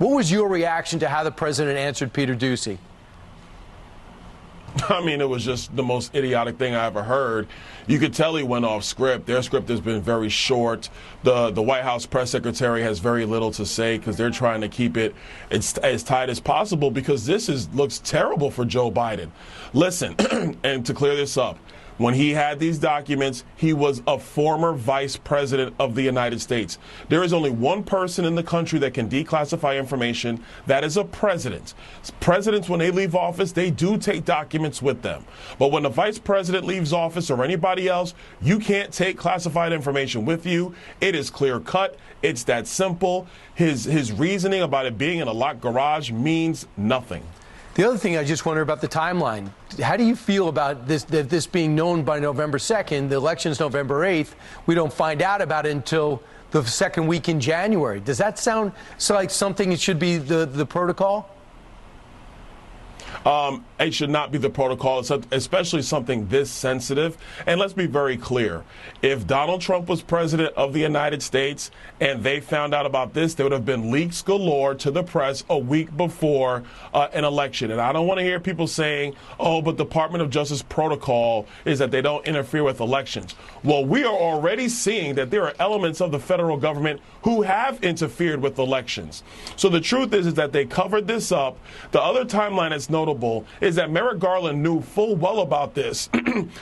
What was your reaction to how the president answered Peter Doocy? I mean, it was just the most idiotic thing I ever heard. You could tell he went off script. Their script has been very short. The White House press secretary has very little to say because they're trying to keep it as tight as possible because looks terrible for Joe Biden. Listen, and to clear this up, when he had these documents, he was a former vice president of the United States. There is only one person in the country that can declassify information. That is a president. Presidents, when they leave office, they do take documents with them. But when the vice president leaves office or anybody else, you can't take classified information with you. It is clear cut. It's that simple. His reasoning about it being in a locked garage means nothing. The other thing I just wonder about the timeline. How do you feel about this being known by November 2nd? The election's November 8th. We don't find out about it until the second week in January. Does that sound like something it should be the protocol? It should not be the protocol, especially something this sensitive. And let's be very clear. If Donald Trump was president of the United States and they found out about this, there would have been leaks galore to the press a week before an election. And I don't want to hear people saying, oh, but Department of Justice protocol is that they don't interfere with elections. Well, we are already seeing that there are elements of the federal government who have interfered with elections. So the truth is that they covered this up. The other timeline that's notable is that Merrick Garland knew full well about this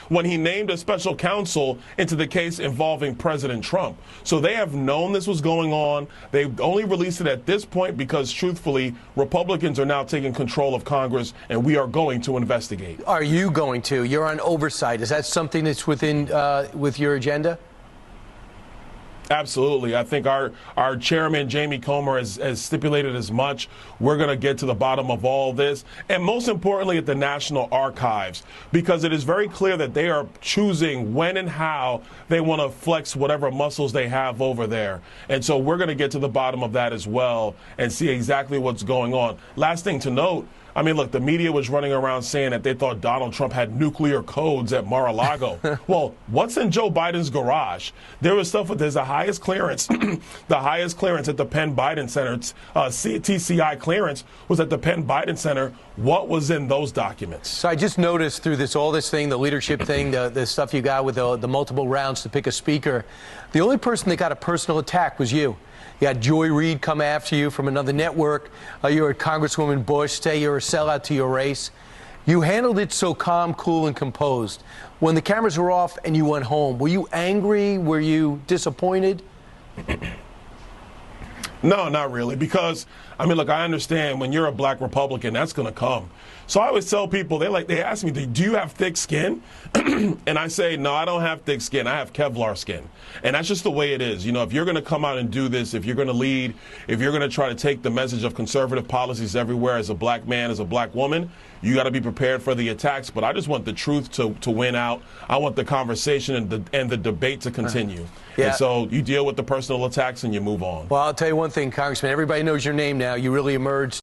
when he named a special counsel into the case involving President Trump. So they have known this was going on. They've only released it at this point because, truthfully, Republicans are now taking control of Congress, and we are going to investigate. Are you going to? You're on oversight. Is that something that's within with your agenda? Absolutely. I think our chairman, Jamie Comer, has stipulated as much. We're going to get to the bottom of all this. And most importantly, at the National Archives, because it is very clear that they are choosing when and how they want to flex whatever muscles they have over there. And so we're going to get to the bottom of that as well and see exactly what's going on. Last thing to note, I mean, look, the media was running around saying that they thought Donald Trump had nuclear codes at Mar-a-Lago. Well, what's in Joe Biden's garage? There's the highest clearance, the highest clearance at the Penn Biden Center, TCI clearance was at the Penn Biden Center. What was in those documents? So I just noticed through all this thing, the leadership thing, the stuff you got with the multiple rounds to pick a speaker, the only person that got a personal attack was you. You had Joy Reid come after you from another network. You heard Congresswoman Bush say you're a sellout to your race. You handled it so calm, cool, and composed. When the cameras were off and you went home, were you angry? Were you disappointed? No, not really, because, I mean, look, I understand when you're a black Republican, that's going to come. So I always tell people, they ask me, do you have thick skin? And I say, no, I don't have thick skin. I have Kevlar skin. And that's just the way it is. You know, if you're going to come out and do this, if you're going to lead, if you're going to try to take the message of conservative policies everywhere as a black man, as a black woman, you got to be prepared for the attacks. But I just want the truth to win out. I want the conversation and the debate to continue. Yeah. And so you deal with the personal attacks and you move on. Well, I'll tell you one thing, Congressman. Everybody knows your name now. You really emerged